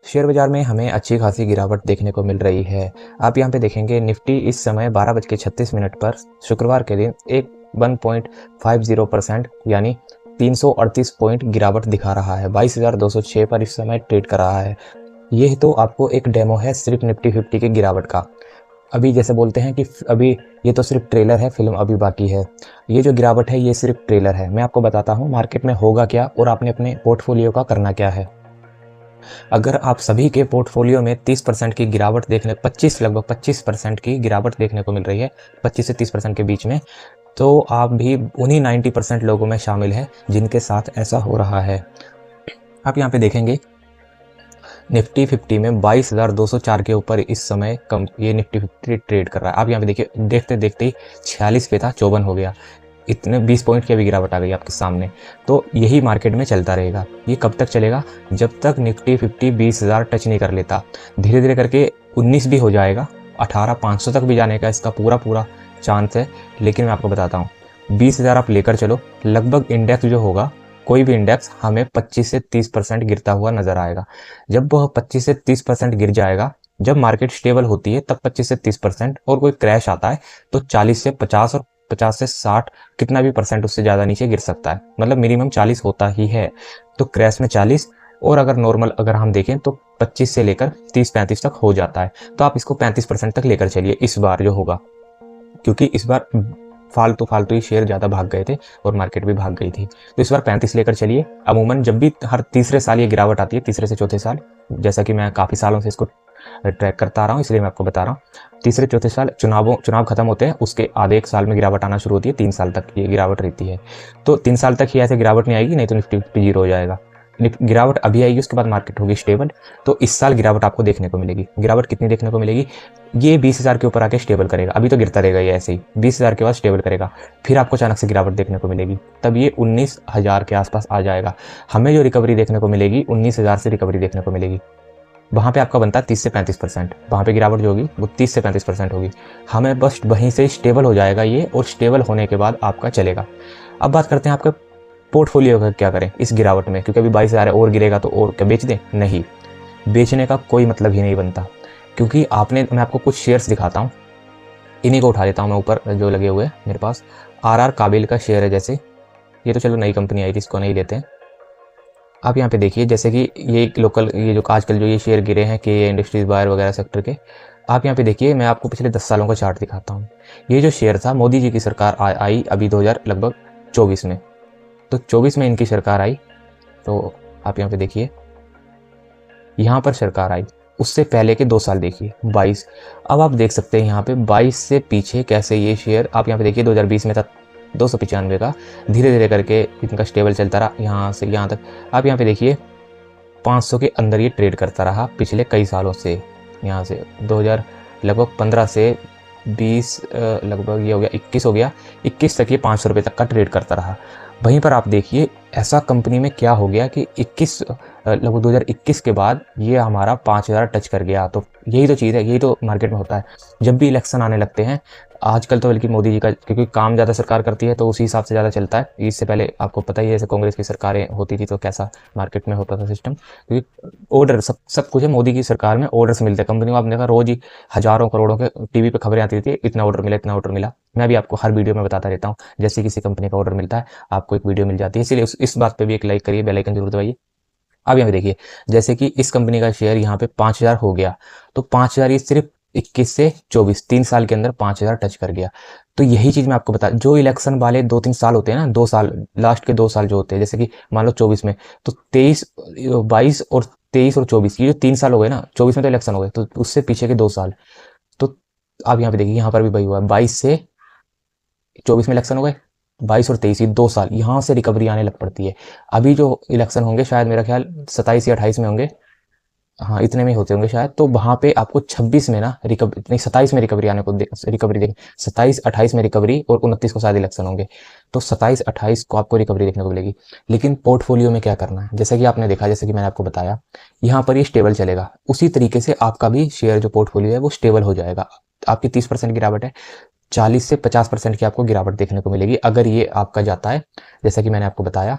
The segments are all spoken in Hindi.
शेयर बाजार में हमें अच्छी खासी गिरावट देखने को मिल रही है। आप यहाँ पे देखेंगे निफ्टी इस समय 12:36 पर शुक्रवार के दिन एक 1.50% यानी 338 पॉइंट गिरावट दिखा रहा है। 22,206 पर इस समय ट्रेड कर रहा है। यह तो आपको एक डेमो है सिर्फ निफ्टी 50 की गिरावट का। अभी जैसे बोलते हैं कि अभी ये तो सिर्फ ट्रेलर है, फिल्म अभी बाकी है। ये जो गिरावट है ये सिर्फ ट्रेलर है। मैं आपको बताता हूँ मार्केट में होगा क्या और आपने अपने पोर्टफोलियो का करना क्या है। अगर आप सभी के पोर्टफोलियो में 30% की गिरावट देखने 25 लगभग 25% की गिरावट देखने को मिल रही है, 25 से 30% के बीच में, तो आप भी उन्हीं 90% लोगों में शामिल हैं जिनके साथ ऐसा हो रहा है। आप यहाँ पे देखेंगे निफ्टी 50 में 22,204 के ऊपर इस समय कम ये निफ्टी 50 ट्रेड कर रहा है। आप यहाँ पे देखिए, देखते देखते ही 46 पे था, 54 हो गया। इतने 20 पॉइंट की अभी गिरावट आ गई आपके सामने। तो यही मार्केट में चलता रहेगा। ये कब तक चलेगा? जब तक निफ्टी 50 20,000 टच नहीं कर लेता। धीरे धीरे करके 19 भी हो जाएगा, 18,500 तक भी जाने का इसका पूरा चांस है। लेकिन मैं आपको बताता हूँ 20,000 आप लेकर चलो, लगभग इंडेक्स जो होगा, कोई भी इंडेक्स हमें 25 से 30% गिरता हुआ नजर आएगा। जब वह 25 से 30% गिर जाएगा, जब मार्केट स्टेबल होती है तब 25 से 30%, और कोई क्रैश आता है तो 40 से 50 और 50 से 60 कितना भी परसेंट उससे ज़्यादा नीचे गिर सकता है। मतलब मिनिमम 40 होता ही है। तो क्रैश में 40, और अगर नॉर्मल अगर हम देखें तो 25 से लेकर 30-35 तक हो जाता है। तो आप इसको 35% तक लेकर चलिए इस बार जो होगा, क्योंकि इस बार फालतू ही शेयर ज़्यादा भाग गए थे और मार्केट भी भाग गई थी। तो इस बार 35 लेकर चलिए। अमूमन जब भी हर तीसरे साल ये गिरावट आती है, तीसरे से चौथे साल, जैसा कि मैं काफ़ी सालों से इसको ट्रैक करता आ रहा हूँ, इसलिए मैं आपको बता रहा हूँ। तीसरे चौथे साल चुनाव खत्म होते हैं, उसके आधे एक साल में गिरावट आना शुरू होती है। 3 साल तक ये गिरावट रहती है। तो 3 साल तक ही ऐसे गिरावट नहीं आएगी, नहीं तो निफ्टी 50 जीरो हो जाएगा। गिरावट अभी आएगी, उसके बाद मार्केट होगी स्टेबल। तो इस साल गिरावट आपको देखने को मिलेगी। गिरावट कितनी देखने को मिलेगी? ये 20,000 के ऊपर आके स्टेबल करेगा। अभी तो गिरता रहेगा ये ऐसे ही, 20,000 के बाद स्टेबल करेगा, फिर आपको अचानक से गिरावट देखने को मिलेगी। तब ये 19,000 के आसपास आ जाएगा। हमें जो रिकवरी देखने को मिलेगी 19,000 से रिकवरी देखने को मिलेगी। वहाँ पे आपका बनता है 30 से 35%। वहाँ पे गिरावट जो होगी वो 30 से 35% होगी। हमें बस वहीं से स्टेबल हो जाएगा ये, और स्टेबल होने के बाद आपका चलेगा। अब बात करते हैं आपके पोर्टफोलियो का क्या करें इस गिरावट में, क्योंकि अभी 22,000 और गिरेगा तो और क्या बेच दें? नहीं, बेचने का कोई मतलब ही नहीं बनता। क्योंकि मैं आपको कुछ शेयर्स दिखाता हूँ, इन्हीं को उठा लेता हूँ मैं ऊपर जो लगे हुए हैं मेरे पास। आर काबिल का शेयर है, जैसे ये तो चलो नई कंपनी आई थी, इसको नहीं लेते हैं। आप यहाँ पे देखिए, जैसे कि ये लोकल, ये जो आजकल जो ये शेयर गिरे हैं के इंडस्ट्रीज बायर वगैरह सेक्टर के, आप यहाँ पे देखिए, मैं आपको पिछले 10 सालों का चार्ट दिखाता हूँ। ये जो शेयर था, मोदी जी की सरकार आई अभी 2000 लगभग 24 में, तो 24 में इनकी सरकार आई। तो आप यहाँ पे देखिए, यहाँ पर सरकार आई, उससे पहले के 2 साल देखिए 22। अब आप देख सकते हैं यहाँ पे 22 से पीछे कैसे ये शेयर, आप यहाँ पे देखिए 2020 में था 295 का, धीरे धीरे करके इनका स्टेबल चलता रहा यहाँ से यहाँ तक। आप यहाँ पे देखिए 500 के अंदर ये ट्रेड करता रहा पिछले कई सालों से। यहाँ से 2000 लगभग 15 से 20 लगभग ये हो गया 21 हो गया, 21 तक ये 500 रुपये तक का ट्रेड करता रहा। वहीं पर आप देखिए ऐसा कंपनी में क्या हो गया कि 21 लगभग 2021 के बाद ये हमारा 5,000 टच कर गया। तो यही तो चीज़ है, यही तो मार्केट में होता है जब भी इलेक्शन आने लगते हैं। आजकल तो बल्कि मोदी जी का, क्योंकि काम ज़्यादा सरकार करती है तो उसी हिसाब से ज़्यादा चलता है। इससे पहले आपको पता ही है, जैसे कांग्रेस की सरकारें होती थी तो कैसा मार्केट में होता था सिस्टम, क्योंकि ऑर्डर सब कुछ है। मोदी की सरकार में ऑर्डर्स मिलते हैं कंपनी को। आपने देखा रोज ही हज़ारों करोड़ों के टीवी पे खबरें आती थी, इतना ऑर्डर मिला, इतना ऑर्डर मिला। मैं भी आपको हर वीडियो में बताता रहता हूँ, जैसे किसी कंपनी का ऑर्डर मिलता है आपको एक वीडियो मिल जाती है। इसलिए इस बात पे भी एक लाइक करिए, बेल आइकन जरूर दबाइए। अब यहाँ पे देखिए, जैसे कि इस कंपनी का शेयर यहाँ पे 5,000 हो गया, तो 5,000 ये सिर्फ 21 से 24 3 साल के अंदर 5,000 टच कर गया। तो यही चीज़ मैं आपको बता, जो इलेक्शन वाले 2-3 साल होते हैं ना, 2 साल, लास्ट के 2 साल जो होते हैं, जैसे कि मान लो 24 में, तो 23 22 और 23 और 24, ये जो 3 साल हो गए ना, 24 में तो इलेक्शन हो गए, तो उससे पीछे के 2 साल। तो आप यहाँ पे देखिए, यहाँ पर भी वही हुआ, 22 से 24 में इलेक्शन हो गए, 22 और 23, 2 साल, यहाँ से रिकवरी आने लग पड़ती है। अभी जो इलेक्शन होंगे शायद मेरा ख्याल 27 या 28 में होंगे, हाँ इतने में होते होंगे शायद। तो वहाँ पे आपको 26 में ना रिकवरी नहीं, 27 में रिकवरी आने को रिकवरी देखें, 27-28 में रिकवरी, और 29 को शायद इलेक्शन होंगे। तो 27-28 को आपको रिकवरी देखने को मिलेगी। लेकिन पोर्टफोलियो में क्या करना है, जैसे कि आपने देखा, जैसे कि मैंने आपको बताया, यहाँ पर ये स्टेबल चलेगा। उसी तरीके से आपका भी शेयर जो पोर्टफोलियो है वो स्टेबल हो जाएगा। आपकी 30% गिरावट है, 40 से 50% की आपको गिरावट देखने को मिलेगी अगर ये आपका जाता है, जैसा कि मैंने आपको बताया।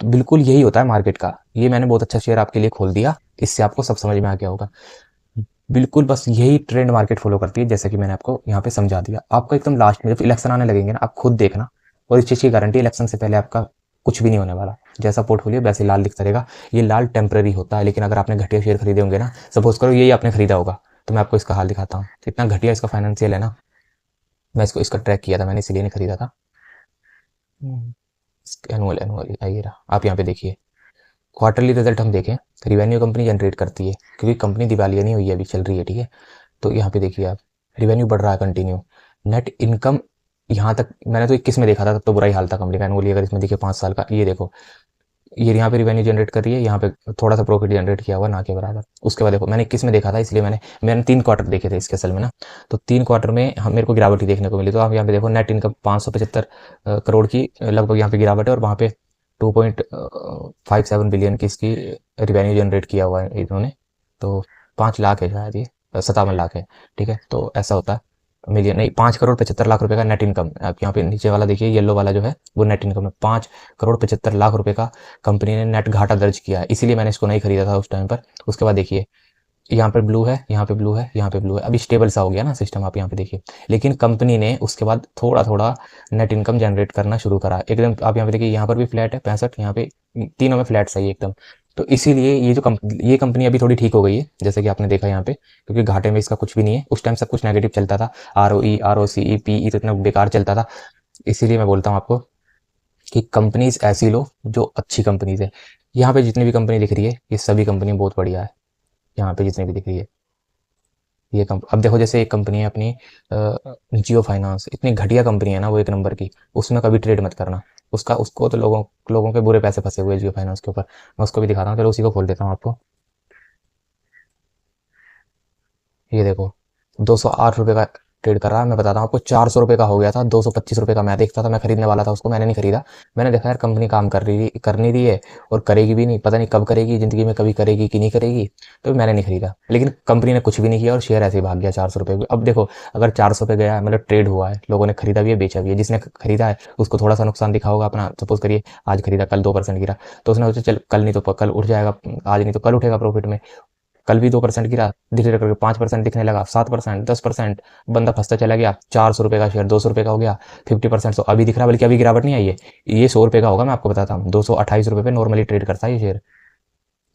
तो बिल्कुल यही होता है मार्केट का। ये मैंने बहुत अच्छा शेयर आपके लिए खोल दिया, इससे आपको सब समझ में आ गया होगा। बिल्कुल बस यही ट्रेंड मार्केट फॉलो करती है, जैसे कि मैंने आपको यहाँ पे समझा दिया। आपको एकदम लास्ट में जब इलेक्शन आने लगेंगे ना, आप खुद देखना, और इस चीज़ की गारंटी, इलेक्शन से पहले आपका कुछ भी नहीं होने वाला। जैसा पोर्टफोलियो वैसे लाल दिखता रहेगा। ये लाल टेम्पररी होता है, लेकिन अगर आपने घटिया शेयर खरीदे होंगे ना, सपोज करो यही आपने खरीदा होगा, तो मैं आपको इसका हाल दिखाता हूँ। इतना घटिया इसका फाइनेंशियल है ना, मैं इसका ट्रैक किया था मैंने, इसीलिए नहीं खरीदा था। एनुअल एनुअल आइए रहा, आप यहाँ पे देखिए क्वार्टरली रिजल्ट हम देखें, रिवेन्यू कंपनी जनरेट करती है, क्योंकि कंपनी दिवालिया नहीं हुई है, अभी चल रही है, ठीक है। तो यहाँ पे देखिए आप, रिवेन्यू बढ़ रहा है कंटिन्यू। नेट इनकम यहाँ तक मैंने तो 21 में देखा था, तब तो बुरा ही हाल था कंपनी का एनुअली। अगर इसमें देखिए 5 साल का, ये देखो, ये यहाँ पे रिवेन्यू जनरेट कर रही है, यहाँ पे थोड़ा सा प्रॉफिट जनरेट किया हुआ ना के बराबर। उसके बाद देखो मैंने 21 में देखा था, इसलिए मैंने 3 क्वार्टर देखे थे इसके असल में ना। तो 3 क्वार्टर में मेरे को गिरावट ही देखने को मिली। तो आप यहाँ पे देखो नेट इनकम 575 करोड़ की लगभग यहाँ पे गिरावट है, और वहाँ पे 2.57 बिलियन की इसकी रिवेन्यू जनरेट किया हुआ है इन्होंने। तो 5 लाख है शायद, ये 57 लाख है, ठीक है। तो ऐसा होता है, मिलियन नहीं, 5 करोड़ 75 लाख रुपए का नेट इनकम। आप यहाँ पे नीचे वाला देखिए, येलो वाला जो है वो नेट इनकम है। 5 करोड़ 75 लाख रुपए का कंपनी ने नेट घाटा दर्ज किया है, इसीलिए मैंने इसको नहीं खरीदा था उस टाइम पर। उसके बाद देखिए यहाँ पे ब्लू है, यहाँ पे ब्लू है, यहाँ पे ब्लू है, अभी स्टेबल सा हो गया ना सिस्टम, आप यहाँ पे देखिए। लेकिन कंपनी ने उसके बाद थोड़ा थोड़ा नेट इनकम जनरेट करना शुरू करा एकदम। आप यहाँ पे देखिए, यहाँ पर भी फ्लैट है 65, यहाँ पे तीनों में फ्लैट सही है एकदम। तो इसीलिए ये कंपनी अभी थोड़ी ठीक हो गई है, जैसे कि आपने देखा यहाँ पे, क्योंकि घाटे में इसका कुछ भी नहीं है। उस टाइम सब कुछ नेगेटिव चलता था, ROE, ROCE, PE तो इतना बेकार चलता था। इसीलिए मैं बोलता हूँ आपको कि कंपनीज ऐसी लो जो अच्छी कंपनीज है। यहाँ पे जितनी भी कंपनी दिख रही है, ये सभी कंपनी बहुत बढ़िया है। यहाँ पे जितनी भी दिख रही है ये अब देखो, जैसे एक कंपनी है अपनी जियो फाइनेंस, इतनी घटिया कंपनी है ना वो, एक नंबर की। उसमें कभी ट्रेड मत करना। उसको तो लोगों लोगों के बुरे पैसे फंसे हुए जियो फाइनेंस के ऊपर। मैं उसको भी दिखाता हूँ, चलो उसी को खोल देता हूँ आपको। ये देखो 208 रुपये का ट्रेड कर रहा है। मैं बताता हूँ आपको, 400 रुपये का हो गया था, 225 रुपये का मैं देखता था। मैं खरीदने वाला था उसको, मैंने नहीं खरीदा। मैंने देखा यार कंपनी काम कर नहीं रही है, और करेगी भी नहीं, पता नहीं कब करेगी, जिंदगी में कभी करेगी कि नहीं करेगी। तो मैंने नहीं खरीदा। लेकिन कंपनी ने कुछ भी नहीं किया, और शेयर ऐसे ही भाग गया 400 रुपये। अब देखो, अगर 400 पे गया है, मतलब ट्रेड हुआ है, लोगों ने खरीदा भी है, बेचा भी है। जिसने खरीदा है उसको थोड़ा सा नुकसान दिखा होगा अपना। सपोज करिए आज खरीदा, कल 2% गिरा, तो उसने सोचा चल कल नहीं तो कल उठ जाएगा, आज नहीं तो कल उठेगा प्रॉफिट में। कल भी 2% गिरा, धीरे धीरे करके 5% दिखने लगा, 7%, 10%, बंदा फंसता चला गया। 400 रुपये का शेयर 200 रुपये का हो गया, 50%। तो अभी दिख रहा, बल्कि अभी गिरावट नहीं आई है। ये 100 रुपये का होगा, मैं आपको बताता हूँ। 228 रुपये पे नॉर्मली ट्रेड करता है ये शेयर।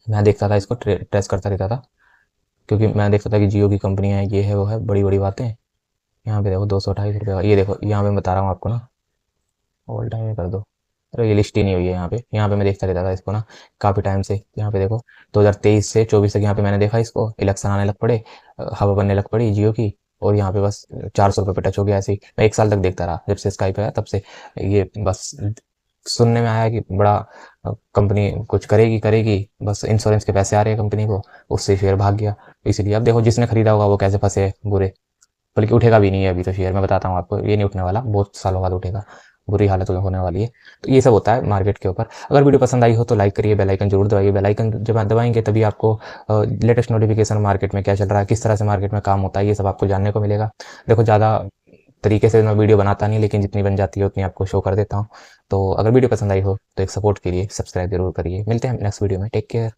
मैं देखता था इसको, ट्रेस करता रहता था, क्योंकि मैं देखता था कि जियो की कंपनी है, ये है वो है, बड़ी बड़ी बातें। यहाँ पे देखो 228 रुपये का, ये देखो यहाँ पे बता रहा हूँ आपको ना, ऑल टाइम में कर दो। अरे ये लिस्ट ही नहीं हुई है यहाँ पे मैं देखता रहता था इसको ना काफ़ी टाइम से। यहाँ पे देखो 2023 से 24 तक यहाँ पे मैंने देखा इसको। इलेक्शन आने लग पड़े, हवा बनने लग पड़ी जियो की, और यहाँ पे बस 400 रुपये पे टच हो गया ऐसे ही। मैं 1 साल तक देखता रहा, जब से स्काई पे आया तब से। ये बस सुनने में आया कि बड़ा कंपनी कुछ करेगी करेगी, बस इंश्योरेंस के पैसे आ रहे हैं कंपनी को, उससे शेयर भाग गया। इसलिए अब देखो जिसने खरीदा होगा वो कैसे फंसे बुरे। बल्कि उठेगा भी नहीं है अभी तो शेयर, मैं बताता हूँ आपको, ये नहीं उठने वाला, बहुत सालों बाद उठेगा, बुरी हालत होने वाली है। तो ये सब होता है मार्केट के ऊपर। अगर वीडियो पसंद आई हो तो लाइक करिए, बेल आइकन जरूर दबाइए। बेल आइकन जब आप दबाएंगे तभी आपको लेटेस्ट नोटिफिकेशन, मार्केट में क्या चल रहा है, किस तरह से मार्केट में काम होता है, ये सब आपको जानने को मिलेगा। देखो ज़्यादा तरीके से मैं वीडियो बनाता नहीं, लेकिन जितनी बन जाती है उतनी आपको शो कर देता हूँ। तो अगर वीडियो पसंद आई हो तो एक सपोर्ट के लिए सब्सक्राइब जरूर करिए। मिलते हैं नेक्स्ट वीडियो में, टेक केयर।